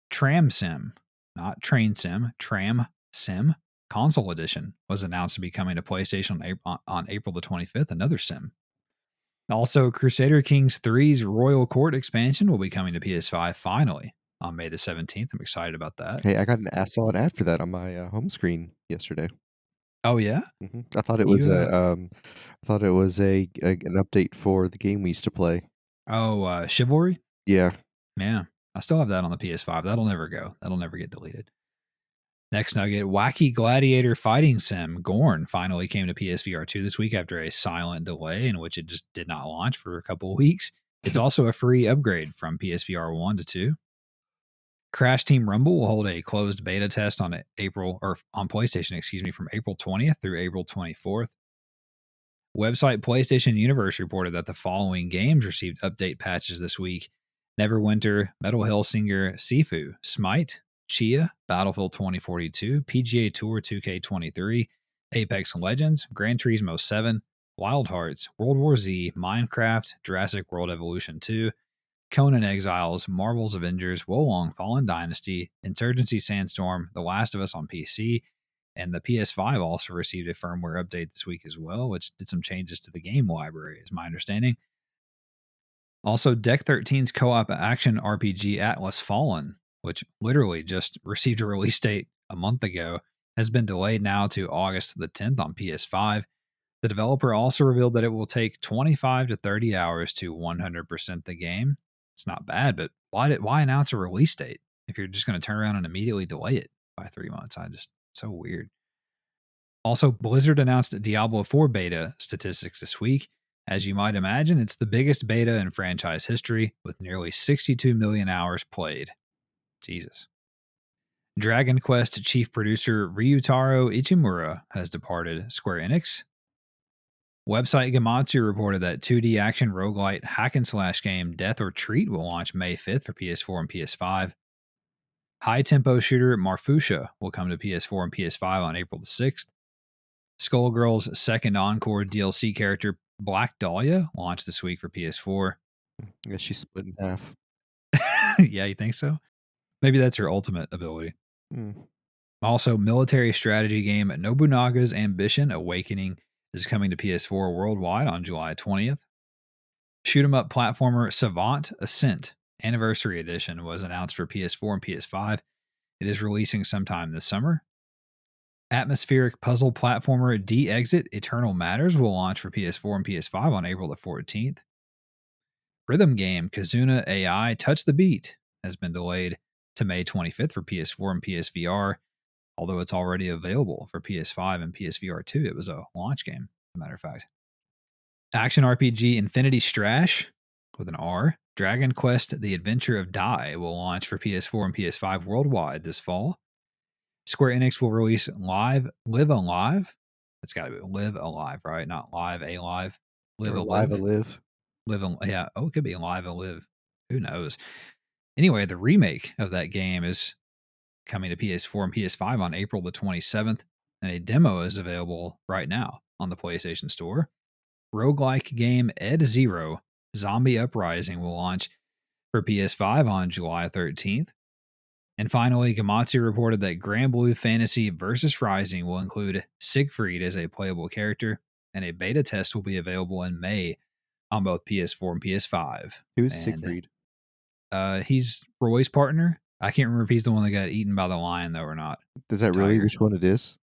Tram Sim, not Train Sim, Tram Sim Console Edition was announced to be coming to PlayStation on April the 25th, another sim. Also, Crusader Kings 3's Royal Court expansion will be coming to PS5 finally on May the 17th. I'm excited about that. Hey, I saw an ad for that on my home screen yesterday. Oh, yeah? I thought it was an update for the game we used to play. Oh, Chivalry? Yeah. Yeah. I still have that on the PS5. That'll never go. That'll never get deleted. Next nugget, Wacky Gladiator Fighting Sim Gorn finally came to PSVR2 this week after a silent delay in which it just did not launch for a couple of weeks. It's also a free upgrade from PSVR 1 to 2. Crash Team Rumble will hold a closed beta test on PlayStation, from April 20th through April 24th. Website PlayStation Universe reported that the following games received update patches this week: Neverwinter, Metal Hellsinger, Sifu, Smite, Chia, Battlefield 2042, PGA Tour 2K23, Apex Legends, Gran Turismo 7, Wild Hearts, World War Z, Minecraft, Jurassic World Evolution 2, Conan Exiles, Marvel's Avengers, Wolong Fallen Dynasty, Insurgency Sandstorm, The Last of Us on PC, and the PS5 also received a firmware update this week as well, which did some changes to the game library, is my understanding. Also, Deck 13's co-op action RPG Atlas Fallen, which literally just received a release date a month ago, has been delayed now to August the 10th on PS5. The developer also revealed that it will take 25 to 30 hours to 100% the game. It's not bad, but why announce a release date if you're just going to turn around and immediately delay it by 3 months? So weird. Also, Blizzard announced Diablo 4 beta statistics this week. As you might imagine, it's the biggest beta in franchise history, with nearly 62 million hours played. Jesus. Dragon Quest chief producer Ryutaro Ichimura has departed Square Enix. Website Gematsu reported that 2D action roguelite hack and slash game Death or Treat will launch May 5th for PS4 and PS5. High tempo shooter Marfusha will come to PS4 and PS5 on April the 6th. Skullgirl's second encore DLC character Black Dahlia launched this week for PS4. I guess she's split in half. Yeah, you think so? Maybe that's her ultimate ability. Also, military strategy game Nobunaga's Ambition Awakening is coming to PS4 worldwide on July 20th. Shoot 'em up platformer Savant Ascent Anniversary Edition was announced for PS4 and PS5. It is releasing sometime this summer. Atmospheric puzzle platformer D-Exit Eternal Matters will launch for PS4 and PS5 on April the 14th. Rhythm game Kazuna AI Touch the Beat has been delayed to May 25th for PS4 and PSVR, although it's already available for PS5 and PSVR 2. It was a launch game, as a matter of fact. Action RPG Infinity Strash, with an R, Dragon Quest The Adventure of Dai will launch for PS4 and PS5 worldwide this fall. Square Enix will release Live Alive. It's got to be Live Alive, right? Not Live Alive. Live Alive. Yeah. Oh, it could be Live Alive. Who knows? Anyway, the remake of that game is coming to PS4 and PS5 on April the 27th, and a demo is available right now on the PlayStation Store. Roguelike game Ed Zero Zombie Uprising will launch for PS5 on July 13th. And finally, Gamatsu reported that Grand Blue Fantasy Versus Rising will include Siegfried as a playable character, and a beta test will be available in May on both PS4 and PS5. Who's And Siegfried? he's Roy's partner. I can't remember if he's the one that got eaten by the lion though or not. Is that really Tiger. which one it is?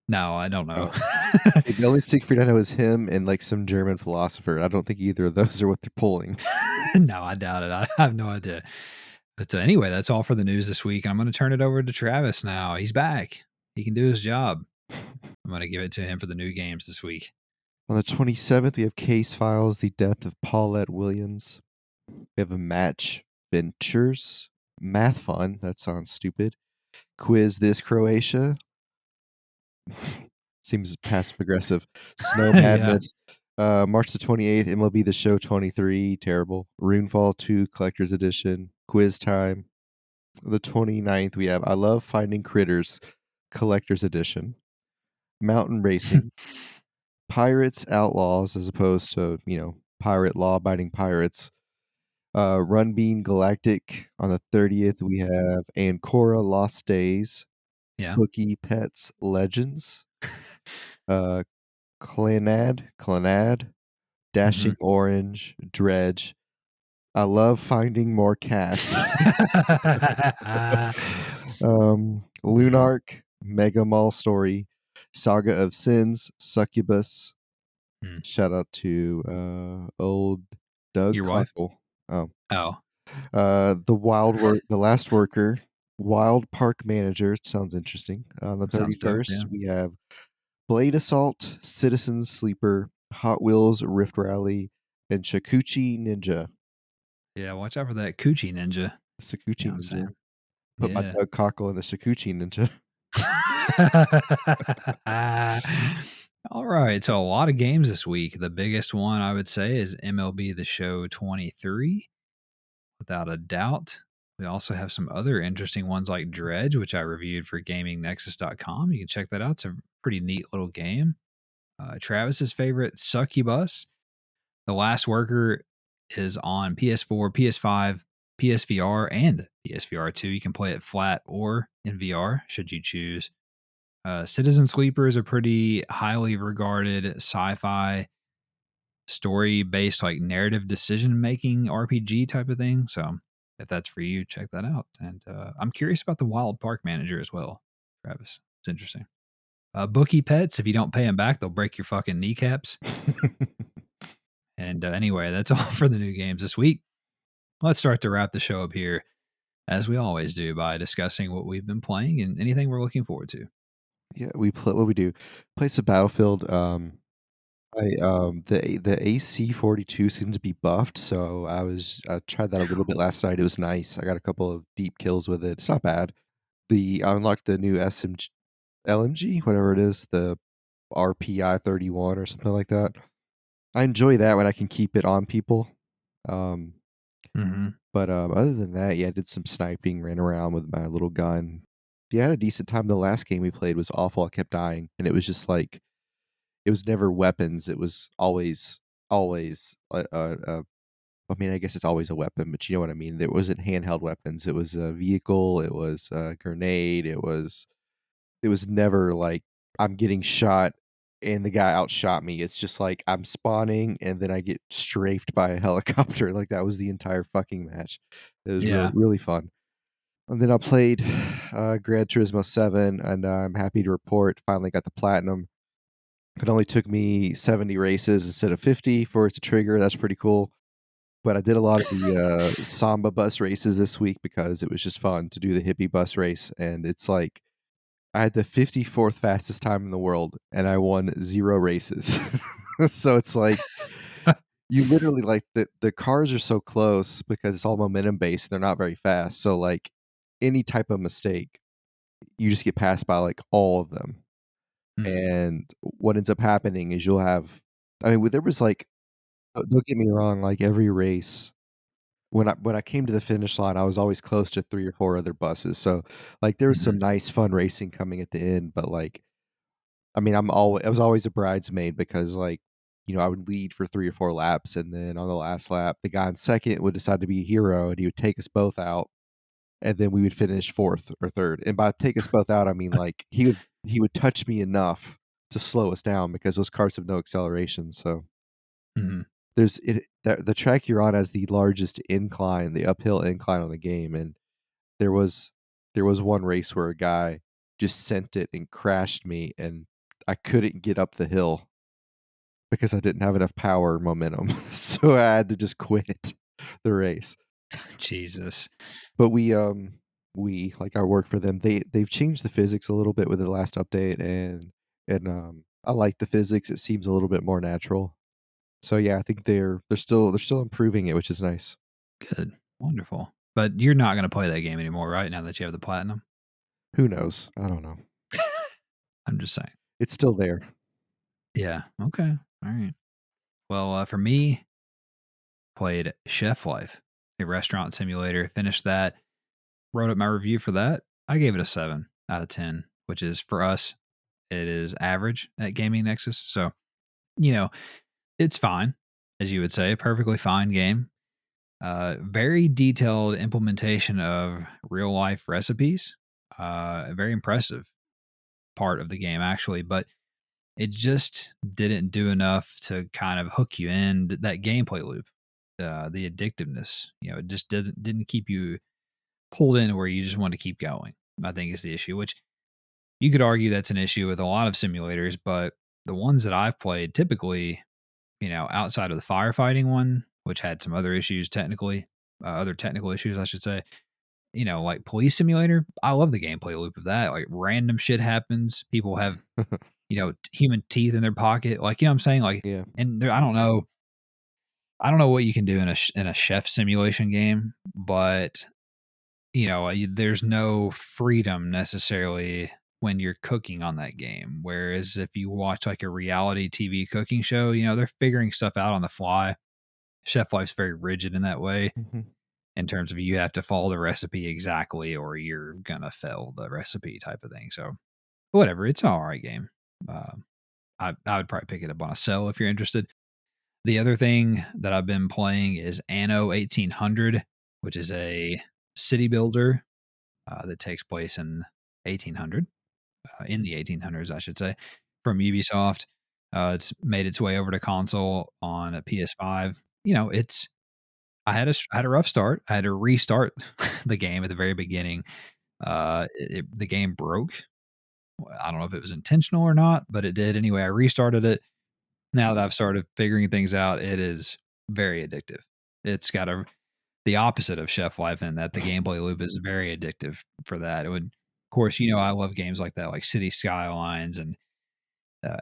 No, I don't know. Oh. Okay, the only Siegfried I know is him and like some German philosopher. I don't think either of those are what they're pulling. No, I doubt it. I have no idea. But anyway, that's all for the news this week. And I'm going to turn it over to Travis now. He's back. He can do his job. I'm going to give it to him for the new games this week. On the 27th, we have Case Files, The Death of Paulette Williams. We have a match, Ventures, Math Fun. That sounds stupid. Quiz This Croatia. Seems passive aggressive. Snow Yeah. Madness. March the 28th, MLB The Show 23. Terrible. Runefall 2 Collector's Edition. Quiz Time. The 29th, we have I Love Finding Critters Collector's Edition. Mountain Racing. Pirates Outlaws, as opposed to, pirate law abiding pirates. Run Bean Galactic. On the 30th, we have Ancora Lost Days. Yeah. Bookie Pets Legends. Clanad. Dashing Orange. Dredge. I love finding more cats. Lunark. Mega Mall Story. Saga of Sins. Succubus. Shout out to old Doug Your wife? Cockle. Oh. Oh. The Last Worker, Wild Park Manager. Sounds interesting. On the Sounds dope, 31st, yeah. we have Blade Assault, Citizen Sleeper, Hot Wheels Rift Rally, and Shakuchi Ninja. Yeah, watch out for that coochie ninja. Sakuchi You know what I'm Ninja. saying? Put my Yeah. Doug Cockle in the Sakuchi Ninja. All right, so a lot of games this week. The biggest one I would say is MLB The Show 23, without a doubt. We also have some other interesting ones like Dredge, which I reviewed for GamingNexus.com. You can check that out. It's a pretty neat little game. Travis's favorite, Succubus. The Last Worker is on PS4, PS5, PSVR, and PSVR2. You can play it flat or in VR, should you choose. Citizen Sleeper is a pretty highly regarded sci-fi story-based, like narrative decision-making RPG type of thing. So if that's for you, check that out. And I'm curious about the Wild Park Manager as well, Travis. It's interesting. Bookie Pets, if you don't pay them back, they'll break your fucking kneecaps. And anyway, that's all for the new games this week. Let's start to wrap the show up here, as we always do, by discussing what we've been playing and anything we're looking forward to. Yeah, we play what we do. Play some Battlefield. The AC-42 seems to be buffed, so I tried that a little bit last night. It was nice. I got a couple of deep kills with it. It's not bad. I unlocked the new SMG, LMG, whatever it is, the RPI 31 or something like that. I enjoy that when I can keep it on people. But other than that, yeah, I did some sniping, ran around with my little gun. Yeah, I had a decent time. The last game we played was awful. I kept dying, and it was just like it was never weapons. It was always I mean, I guess it's always a weapon, but you know what I mean. It wasn't handheld weapons. It was a vehicle. It was a grenade. It was never like I'm getting shot and the guy outshot me. It's just like I'm spawning and then I get strafed by a helicopter. Like that was the entire fucking match. It was really Yeah. really fun. And then I played Gran Turismo 7, and I'm happy to report finally got the platinum. It only took me 70 races instead of 50 for it to trigger. That's pretty cool. But I did a lot of the Samba bus races this week because it was just fun to do the hippie bus race. And it's like I had the 54th fastest time in the world, and I won 0 races. So it's like you literally like the cars are so close because it's all momentum based. They're not very fast. So like any type of mistake, you just get passed by like all of them. And what ends up happening is you'll have, I mean, there was like, don't get me wrong, like every race, when I came to the finish line, I was always close to 3 or 4 other buses. So like there was some nice fun racing coming at the end, but like I mean, I was always a bridesmaid because like, I would lead for 3 or 4 laps, and then on the last lap, the guy in second would decide to be a hero and he would take us both out. and then we would finish fourth or third. And by take us both out, I mean like he would touch me enough to slow us down because those cars have no acceleration. So Mhm. the track you're on has the largest incline, the uphill incline on the game, and there was one race where a guy just sent it and crashed me, and I couldn't get up the hill because I didn't have enough power momentum, so I had to just quit the race. Jesus. But we like I work for them. They've changed the physics a little bit with the last update, and I like the physics. It seems a little bit more natural. So yeah, I think they're still improving it, which is nice. Good. Wonderful. But you're not gonna play that game anymore, right, now that you have the platinum? Who knows? I don't know. I'm just saying. It's still there. Yeah. Okay. Alright. Well, for me, played Chef Life, a restaurant simulator, finished that, wrote up my review for that. I gave it a 7 out of 10, which is for us, it is average at Gaming Nexus. So, you know, it's fine, as you would say, a perfectly fine game. Very detailed implementation of real life recipes. A very impressive part of the game, actually, but it just didn't do enough to kind of hook you in that gameplay loop. The addictiveness, it just didn't keep you pulled in where you just want to keep going. I think is the issue, which you could argue that's an issue with a lot of simulators, but the ones that I've played typically, outside of the firefighting one, which had some other issues technically, other technical issues, I should say, like Police Simulator, I love the gameplay loop of that. Like random shit happens. People have, human teeth in their pocket. Like, you know what I'm saying? Like, Yeah. and there, I don't know what you can do in a chef simulation game, but there's no freedom necessarily when you're cooking on that game. Whereas if you watch like a reality TV cooking show, they're figuring stuff out on the fly. Chef Life's very rigid in that way, Mhm. in terms of you have to follow the recipe exactly or you're gonna fail the recipe type of thing. So whatever, it's an all right game. I would probably pick it up on a sale if you're interested. The other thing that I've been playing is Anno 1800, which is a city builder that takes place in 1800, in the 1800s, I should say, from Ubisoft. It's made its way over to console on a PS5. It's I had a rough start. I had to restart the game at the very beginning. The game broke. I don't know if it was intentional or not, but it did anyway. I restarted it. Now that I've started figuring things out, it is very addictive. It's got the opposite of Chef Life in that the gameplay loop is very addictive for that. It would, of course, I love games like that, like City Skylines and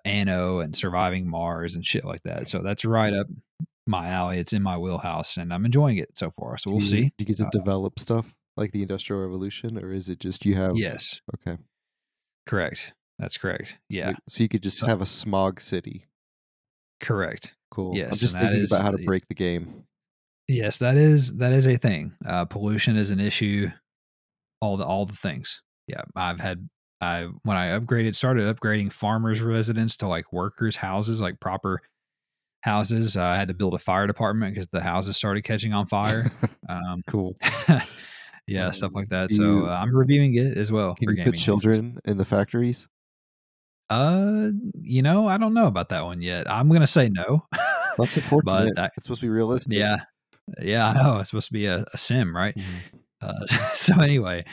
Anno and Surviving Mars and shit like that. So that's right up my alley. It's in my wheelhouse, and I'm enjoying it so far. So Do we'll you see. do you get to develop stuff like the Industrial Revolution, or is it just you have Yes, okay. correct. That's correct. Yeah. So you could just So have a smog city. correct. Cool. I'm Yes, and just that thinking is about how to break the game. yes, that is a thing. Pollution is an issue. All the things. Yeah, I when I started upgrading farmers' residents to like workers' houses, like proper houses. I had to build a fire department because the houses started catching on fire. Um, Cool. yeah, stuff like that. Do So you I'm reviewing it as well can for you put Gaming Nexus. children in the factories? I don't know about that one yet. I'm gonna say no, That's but unfortunate. It's supposed to be realistic. yeah, yeah, I know it's supposed to be a sim, right? Mhm. So anyway,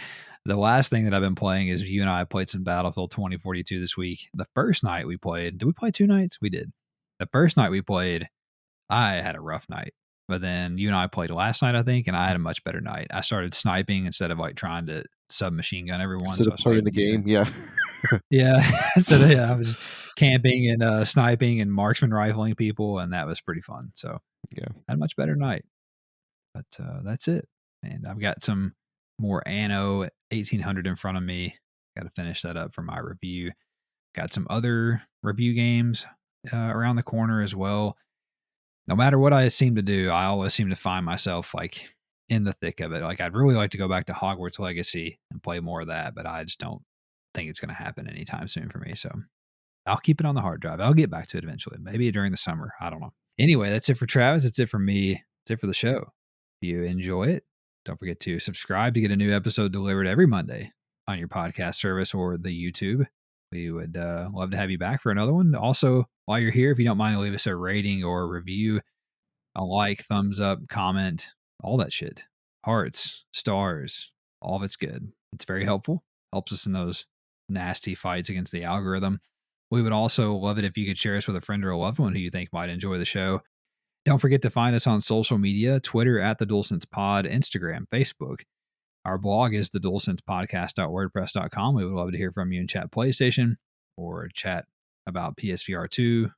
the last thing that I've been playing is you and I played some Battlefield 2042 this week. The first night we played, did we play 2 nights? We did. The first night we played, I had a rough night. But then you and I played last night, I think, and I had a much better night. I started sniping instead of like trying to submachine gun everyone. Instead So of I playing started the using, game, yeah. yeah. So yeah, I was camping and sniping and marksman rifling people, and that was pretty fun. So Yeah. I had a much better night. But that's it. And I've got some more Anno 1800 in front of me. Got to finish that up for my review. Got some other review games around the corner as well. No matter what I seem to do, I always seem to find myself like in the thick of it. Like I'd really like to go back to Hogwarts Legacy and play more of that, but I just don't think it's going to happen anytime soon for me. So I'll keep it on the hard drive. I'll get back to it eventually, maybe during the summer. I don't know. Anyway, that's it for Travis. That's it for me. That's it for the show. Do you enjoy it? Don't forget to subscribe to get a new episode delivered every Monday on your podcast service or the YouTube. We would love to have you back for another one. Also, while you're here, if you don't mind, leave us a rating or a review, a like, thumbs up, comment, all that shit. Hearts, stars, all of it's good. It's very helpful. Helps us in those nasty fights against the algorithm. We would also love it if you could share us with a friend or a loved one who you think might enjoy the show. Don't forget to find us on social media, Twitter at the DualSense Pod, Instagram, Facebook. Our blog is the DualSensePodcast.wordpress.com. We would love to hear from you and chat PlayStation or chat about PSVR2,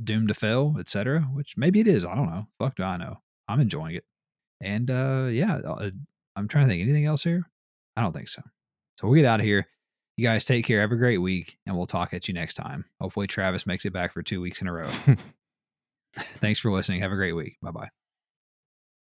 Doom to Fail, etc. Which maybe it is. I don't know. Fuck do I know. I'm enjoying it. And I'm trying to think. Anything else here? I don't think so. So we'll get out of here. You guys take care. Have a great week, and we'll talk at you next time. Hopefully Travis makes it back for 2 weeks in a row. Thanks for listening. Have a great week. Bye-bye.